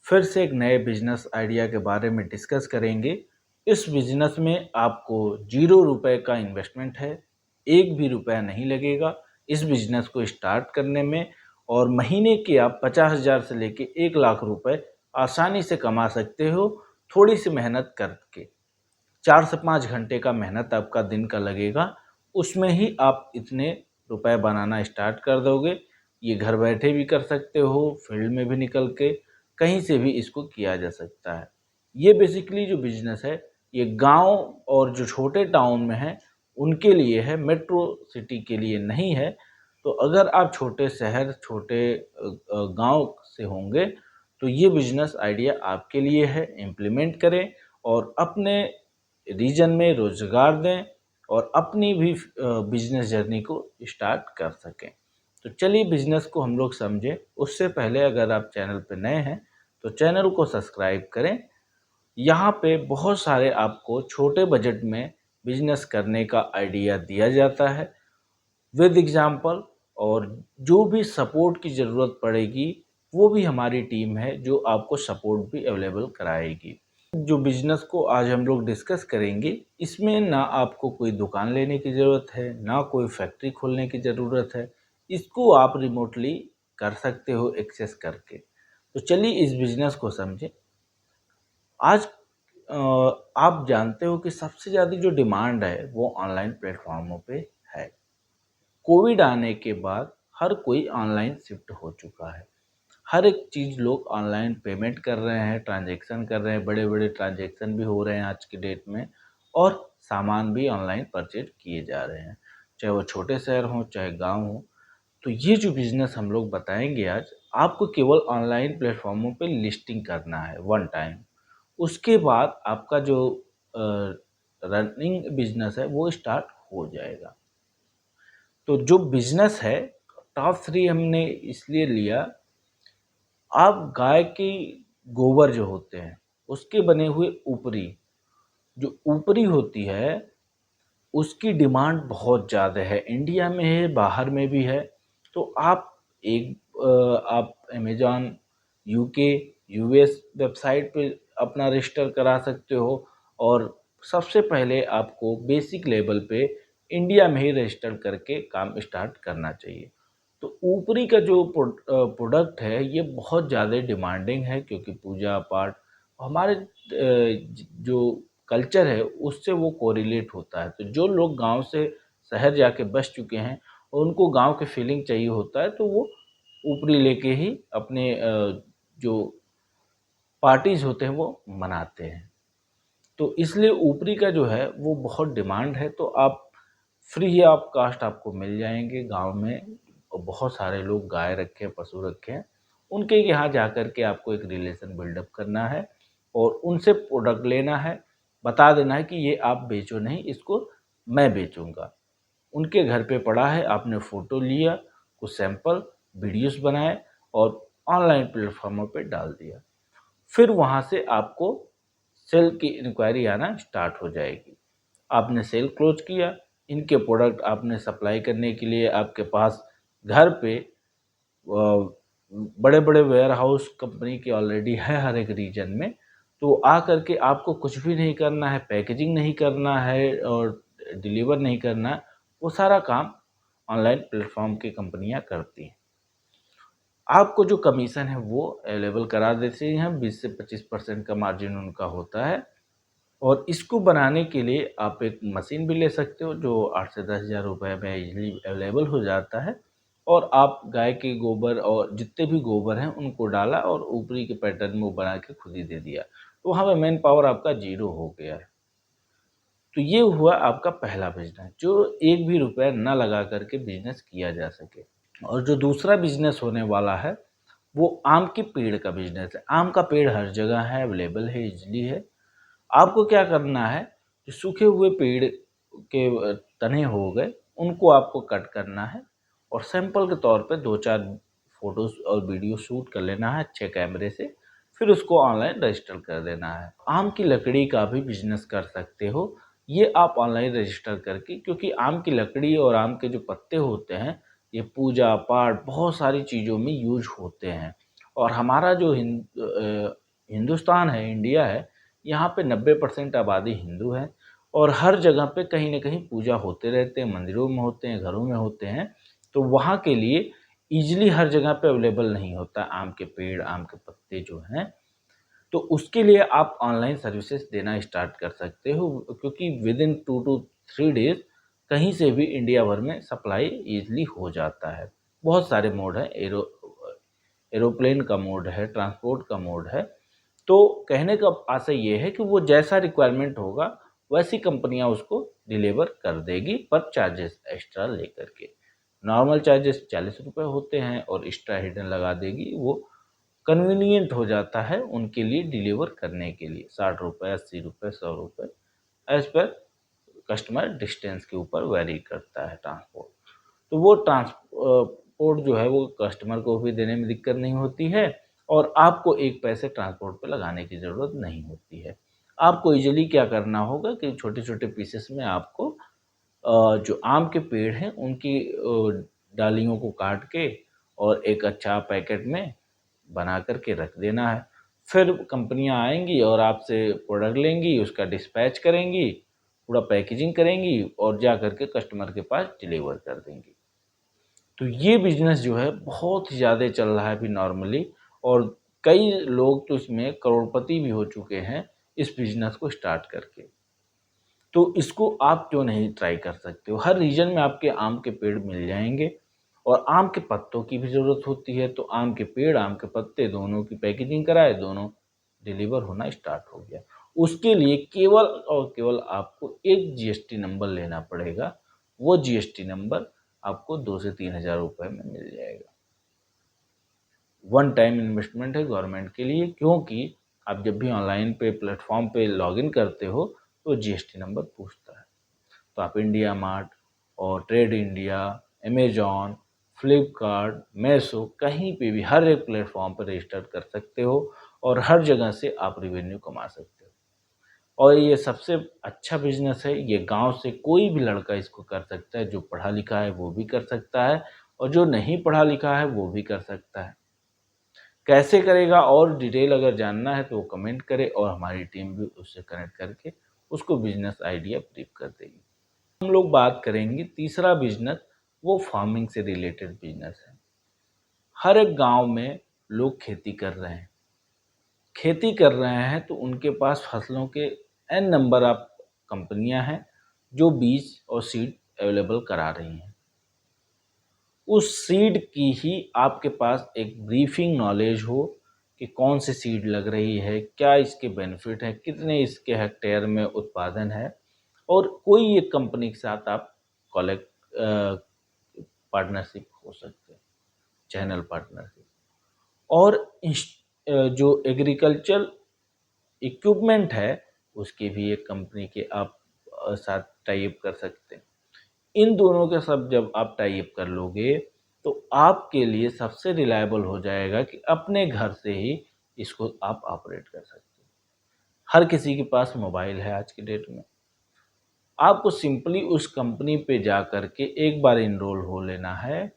फिर से एक नए बिजनेस आइडिया के बारे में डिस्कस करेंगे। इस बिजनेस में आपको 0 रुपए का इन्वेस्टमेंट है, एक भी रुपया नहीं लगेगा इस बिजनेस को स्टार्ट करने में, और महीने के आप 50,000 से लेके 1 लाख रुपए आसानी से कमा सकते हो थोड़ी सी मेहनत करके। 4 से 5 घंटे का मेहनत आपका दिन का लगेगा, उसमें ही आप इतने रुपए बनाना स्टार्ट कर दोगे। ये घर बैठे भी कर सकते हो, फील्ड में भी निकल के, कहीं से भी इसको किया जा सकता है। ये बेसिकली जो बिजनेस है, ये गांव और जो छोटे टाउन में है उनके लिए है, मेट्रो सिटी के लिए नहीं है। तो अगर आप छोटे शहर, छोटे गांव से होंगे तो ये बिजनेस आइडिया आपके लिए है। इम्प्लीमेंट करें और अपने रीजन में रोजगार दें और अपनी भी बिजनेस जर्नी को स्टार्ट कर सकें। तो चलिए बिजनेस को हम लोग समझें। उससे पहले अगर आप चैनल पर नए हैं तो चैनल को सब्सक्राइब करें। यहाँ पे बहुत सारे आपको छोटे बजट में बिजनेस करने का आइडिया दिया जाता है विद एग्जाम्पल, और जो भी सपोर्ट की ज़रूरत पड़ेगी वो भी हमारी टीम है जो आपको सपोर्ट भी अवेलेबल कराएगी। जो बिजनेस को आज हम लोग डिस्कस करेंगे, इसमें ना आपको कोई दुकान लेने की ज़रूरत है, ना कोई फैक्ट्री खोलने की ज़रूरत है। इसको आप रिमोटली कर सकते हो एक्सेस करके। तो चलिए इस बिजनेस को समझें। आज अ, आप जानते हो कि सबसे ज़्यादा जो डिमांड है वो ऑनलाइन प्लेटफॉर्मों पे है। कोविड आने के बाद हर कोई ऑनलाइन शिफ्ट हो चुका है। हर एक चीज़ लोग ऑनलाइन पेमेंट कर रहे हैं, ट्रांजैक्शन कर रहे हैं, बड़े बड़े ट्रांजैक्शन भी हो रहे हैं आज की डेट में, और सामान भी ऑनलाइन परचेज किए जा रहे हैं, चाहे वो छोटे शहर हों चाहे गांव हो। तो ये जो बिज़नेस हम लोग बताएंगे आज, आपको केवल ऑनलाइन प्लेटफॉर्मों पे लिस्टिंग करना है वन टाइम। उसके बाद आपका जो रनिंग बिजनेस है वो स्टार्ट हो जाएगा। तो जो बिजनेस है, टॉप 3 हमने इसलिए लिया। आप गाय के गोबर जो होते हैं उसके बने हुए ऊपरी, जो ऊपरी होती है उसकी डिमांड बहुत ज़्यादा है, इंडिया में है, बाहर में भी है। तो आप अमेज़ॉन यूके यूएस वेबसाइट पे अपना रजिस्टर करा सकते हो, और सबसे पहले आपको बेसिक लेवल पे इंडिया में ही रजिस्टर करके काम स्टार्ट करना चाहिए। तो ऊपरी का जो प्रोडक्ट है ये बहुत ज़्यादा डिमांडिंग है, क्योंकि पूजा पाठ हमारे जो कल्चर है उससे वो कोरिलेट होता है। तो जो लोग गांव से शहर जाके बस चुके हैं और उनको गांव के फीलिंग चाहिए होता है, तो वो ऊपरी लेके ही अपने जो पार्टीज होते हैं वो मनाते हैं। तो इसलिए ऊपरी का जो है वो बहुत डिमांड है। तो आप फ्री ऑफ कास्ट आपको मिल जाएंगे गांव में, और बहुत सारे लोग गाय रखे हैं, पशु रखे हैं, उनके यहाँ जा कर के आपको एक रिलेशन बिल्डअप करना है और उनसे प्रोडक्ट लेना है। बता देना है कि ये आप बेचो नहीं, इसको मैं बेचूंगा। उनके घर पे पड़ा है, आपने फ़ोटो लिया, कुछ सैंपल वीडियोस बनाए और ऑनलाइन प्लेटफॉर्मों पे डाल दिया। फिर वहाँ से आपको सेल की इंक्वायरी आना स्टार्ट हो जाएगी। आपने सेल क्लोज किया, इनके प्रोडक्ट आपने सप्लाई करने के लिए आपके पास घर पे बड़े बड़े वेयर हाउस कंपनी के ऑलरेडी है हर एक रीजन में। तो आ करके आपको कुछ भी नहीं करना है, पैकेजिंग नहीं करना है और डिलीवर नहीं करना है, वो सारा काम ऑनलाइन प्लेटफॉर्म की कंपनियां करती हैं। आपको जो कमीशन है वो अवेलेबल करा देते हैं, 20 से 25% का मार्जिन उनका होता है। और इसको बनाने के लिए आप एक मशीन भी ले सकते हो जो 8 से 10,000 रुपये में इजीली अवेलेबल हो जाता है। और आप गाय के गोबर और जितने भी गोबर हैं उनको डाला और ऊपरी के पैटर्न में वो बना के खुद ही दे दिया, तो वहाँ पे मैन पावर आपका 0 हो गया है। तो ये हुआ आपका पहला बिजनेस, जो एक भी रुपया ना लगा करके बिजनेस किया जा सके। और जो दूसरा बिजनेस होने वाला है वो आम के पेड़ का बिजनेस है। आम का पेड़ हर जगह है, अवेलेबल है, इजली है। आपको क्या करना है, जो सूखे हुए पेड़ के तने हो गए उनको आपको कट करना है और सैंपल के तौर पे 2-4 फोटोज और वीडियो शूट कर लेना है अच्छे कैमरे से। फिर उसको ऑनलाइन रजिस्टर कर देना है। आम की लकड़ी का भी बिजनेस कर सकते हो ये आप ऑनलाइन रजिस्टर करके, क्योंकि आम की लकड़ी और आम के जो पत्ते होते हैं ये पूजा पाठ बहुत सारी चीज़ों में यूज होते हैं। और हमारा जो हिंदुस्तान है, इंडिया है, यहाँ पे 90% आबादी हिंदू है और हर जगह पे कहीं न कहीं पूजा होते रहते हैं, मंदिरों में होते हैं, घरों में होते हैं। तो वहाँ के लिए ईज़िली हर जगह पे अवेलेबल नहीं होता आम के पेड़, आम के पत्ते जो हैं। तो उसके लिए आप ऑनलाइन सर्विसेज़ देना स्टार्ट कर सकते हो क्योंकि विदिन 2 टू 3 डेज़ कहीं से भी इंडिया भर में सप्लाई ईज़िली हो जाता है। बहुत सारे मोड हैं, एरोप्लेन का मोड है, ट्रांसपोर्ट का मोड है। तो कहने का आशय ये है कि वो जैसा रिक्वायरमेंट होगा वैसी कंपनियां उसको डिलीवर कर देगी पर चार्जेस एक्स्ट्रा लेकर के। नॉर्मल चार्जेस 40 रुपये होते हैं और एक्स्ट्रा हिडन लगा देगी। वो कन्वीनियंट हो जाता है उनके लिए डिलीवर करने के लिए। 60 रुपये, 80 रुपये, 100 रुपये एज पर कस्टमर डिस्टेंस के ऊपर वेरी करता है ट्रांसपोर्ट। तो वो ट्रांसपोर्ट जो है वो कस्टमर को भी देने में दिक्कत नहीं होती है और आपको एक पैसे ट्रांसपोर्ट पे लगाने की ज़रूरत नहीं होती है। आपको यूजुअली क्या करना होगा कि छोटे-छोटे पीसेस में आपको जो आम के पेड़ हैं उनकी डालियों को काट के और एक अच्छा पैकेट में बना कर के रख देना है। फिर कंपनियाँ आएँगी और आपसे प्रोडक्ट लेंगी, उसका डिस्पैच करेंगी, पूरा पैकेजिंग करेंगी और जा कर के कस्टमर के पास डिलीवर कर देंगी। तो ये बिज़नेस जो है बहुत ही ज़्यादा चल रहा है अभी नॉर्मली और कई लोग तो इसमें करोड़पति भी हो चुके हैं इस बिज़नेस को स्टार्ट करके। तो इसको आप क्यों नहीं ट्राई कर सकते हो? हर रीजन में आपके आम के पेड़ मिल जाएँगे और आम के पत्तों की भी ज़रूरत होती है, तो आम के पेड़, आम के पत्ते दोनों की पैकेजिंग कराए, दोनों डिलीवर होना स्टार्ट हो गया। उसके लिए केवल और केवल आपको एक जीएसटी नंबर लेना पड़ेगा। वो जीएसटी नंबर आपको 2 से 3,000 रुपए में मिल जाएगा। वन टाइम इन्वेस्टमेंट है गवर्नमेंट के लिए क्योंकि आप जब भी ऑनलाइन पे प्लेटफॉर्म पे लॉगिन करते हो तो जीएसटी नंबर पूछता है। तो आप इंडिया मार्ट और trade India, Amazon, Flipkart, Meesho कहीं पे भी हर एक प्लेटफॉर्म पर रजिस्टर कर सकते हो और हर जगह से आप रेवेन्यू कमा सकते हो। और ये सबसे अच्छा बिज़नेस है, ये गाँव से कोई भी लड़का इसको कर सकता है, जो पढ़ा लिखा है वो भी कर सकता है और जो नहीं पढ़ा लिखा है वो भी कर सकता है। कैसे करेगा और डिटेल अगर जानना है तो वो कमेंट करे और हमारी टीम भी उससे कनेक्ट करके उसको बिज़नेस आइडिया ब्रीफ कर देगी। हम लोग बात करेंगे तीसरा बिज़नेस, वो फार्मिंग से रिलेटेड बिज़नेस है। हर एक गाँव में लोग खेती कर रहे हैं। खेती कर रहे हैं तो उनके पास फसलों के एन नंबर ऑफ कंपनियां हैं जो बीज और सीड अवेलेबल करा रही हैं। उस सीड की ही आपके पास एक ब्रीफिंग नॉलेज हो कि कौन सी सीड लग रही है, क्या इसके बेनिफिट है, कितने इसके हेक्टेयर में उत्पादन है और कोई एक कंपनी के साथ आप कॉलेक्ट पार्टनरशिप हो सकते हैं, चैनल पार्टनरशिप। और जो एग्रीकल्चर इक्विपमेंट है उसकी भी एक कंपनी के आप साथ टाई अप कर सकते हैं। इन दोनों के सब जब आप टाई अप कर लोगे तो आपके लिए सबसे रिलायबल हो जाएगा कि अपने घर से ही इसको आप ऑपरेट कर सकते हो। हर किसी के पास मोबाइल है आज की डेट में। आपको सिंपली उस कंपनी पे जा कर के एक बार इनरोल हो लेना है,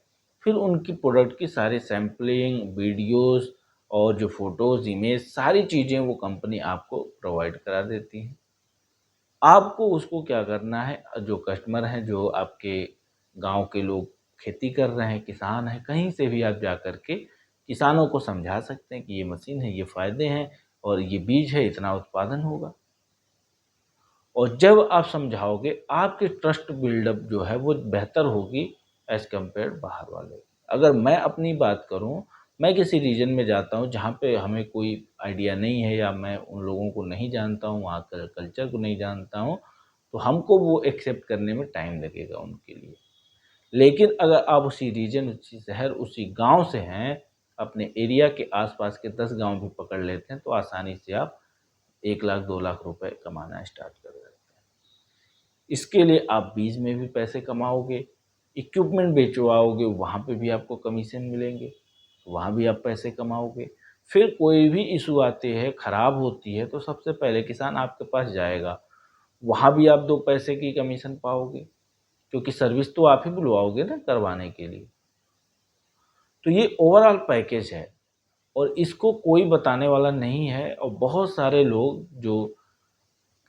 फिर उनकी प्रोडक्ट की सारी सैंपलिंग, वीडियोस और जो फ़ोटोज़, इमेज सारी चीज़ें वो कंपनी आपको प्रोवाइड करा देती है। आपको उसको क्या करना है, जो कस्टमर हैं, जो आपके गाँव के लोग खेती कर रहे हैं, किसान हैं, कहीं से भी आप जा कर के किसानों को समझा सकते हैं कि ये मशीन है, ये फ़ायदे हैं और ये बीज है, इतना उत्पादन होगा। और जब आप समझाओगे आपकी ट्रस्ट बिल्डअप जो है वो बेहतर होगी एज़ कम्पेयर बाहर वाले। अगर मैं अपनी बात करूँ, मैं किसी रीजन में जाता हूँ जहाँ पे हमें कोई आइडिया नहीं है या मैं उन लोगों को नहीं जानता हूँ, वहाँ का कल्चर को नहीं जानता हूँ, तो हमको वो एक्सेप्ट करने में टाइम लगेगा उनके लिए। लेकिन अगर आप उसी रीजन, उसी शहर, उसी गाँव से हैं, अपने एरिया के आस-पास के 10 गाँव भी पकड़ लेते हैं, तो आसानी से आप 1 लाख 2 लाख रुपए कमाना स्टार्ट कर देते हैं। इसके लिए आप बीज में भी पैसे कमाओगे, इक्विपमेंट बेचवाओगे, वहाँ पे भी आपको कमीशन मिलेंगे, वहाँ भी आप पैसे कमाओगे। फिर कोई भी इशू आती है, खराब होती है, तो सबसे पहले किसान आपके पास जाएगा, वहाँ भी आप 2 पैसे की कमीशन पाओगे, क्योंकि सर्विस तो आप ही बुलवाओगे ना करवाने के लिए। तो ये ओवरऑल पैकेज है। और इसको कोई बताने वाला नहीं है। और बहुत सारे लोग जो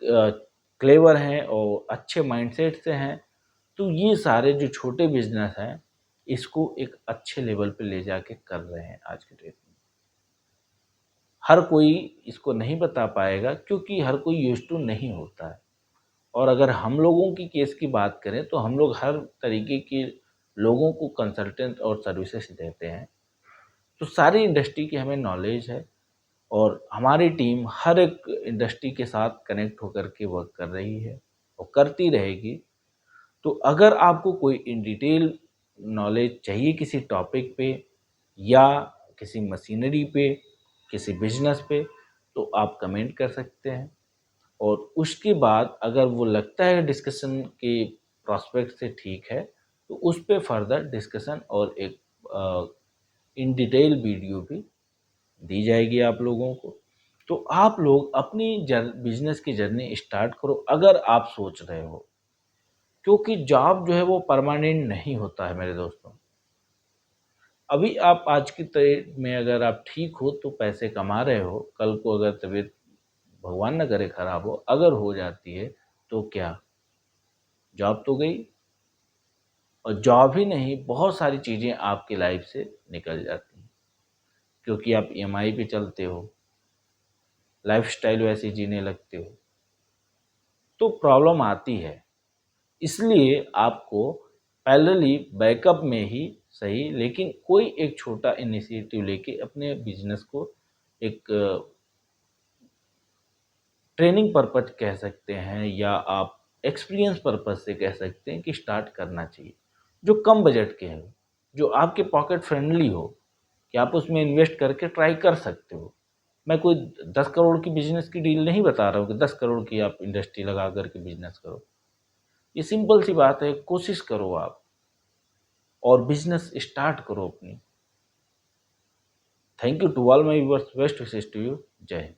क्लेवर हैं और अच्छे माइंडसेट से हैं, तो ये सारे जो छोटे बिजनेस हैं इसको एक अच्छे लेवल पे ले जाके कर रहे हैं आज के डेट में। हर कोई इसको नहीं बता पाएगा क्योंकि हर कोई यूज्ड टू नहीं होता है। और अगर हम लोगों की केस की बात करें तो हम लोग हर तरीके के लोगों को कंसल्टेंट और सर्विसेज देते हैं, तो सारी इंडस्ट्री की हमें नॉलेज है और हमारी टीम हर एक इंडस्ट्री के साथ कनेक्ट होकर के वर्क कर रही है और करती रहेगी। तो अगर आपको कोई इन डिटेल नॉलेज चाहिए किसी टॉपिक पे या किसी मशीनरी पे, किसी बिजनेस पे, तो आप कमेंट कर सकते हैं। और उसके बाद अगर वो लगता है डिस्कशन के प्रोस्पेक्ट से ठीक है, तो उस पे फर्दर डिस्कशन और एक इन डिटेल वीडियो भी दी जाएगी आप लोगों को। तो आप लोग अपनी बिजनेस की जर्नी स्टार्ट करो अगर आप सोच रहे हो, क्योंकि जॉब जो है वो परमानेंट नहीं होता है मेरे दोस्तों। अभी आप आज की डेट में अगर आप ठीक हो तो पैसे कमा रहे हो, कल को अगर तबीयत भगवान न करे खराब हो, अगर हो जाती है तो क्या, जॉब तो गई। और जॉब ही नहीं, बहुत सारी चीज़ें आपकी लाइफ से निकल जाती हैं क्योंकि आप ईएमआई पे चलते हो, लाइफस्टाइल वैसी जीने लगते हो, तो प्रॉब्लम आती है। इसलिए आपको पैरेलली बैकअप में ही सही, लेकिन कोई एक छोटा इनिशिएटिव लेके अपने बिजनेस को एक ट्रेनिंग पर्पज कह सकते हैं या आप एक्सपीरियंस पर्पज से कह सकते हैं कि स्टार्ट करना चाहिए, जो कम बजट के हो, जो आपके पॉकेट फ्रेंडली हो, कि आप उसमें इन्वेस्ट करके ट्राई कर सकते हो। मैं कोई 10 करोड़ की बिजनेस की डील नहीं बता रहा हूँ कि 10 करोड़ की आप इंडस्ट्री लगा करके बिजनेस करो। ये सिंपल सी बात है, कोशिश करो आप और बिजनेस स्टार्ट करो अपनी। Thank you to all my viewers, best wishes to you. जय हिंद।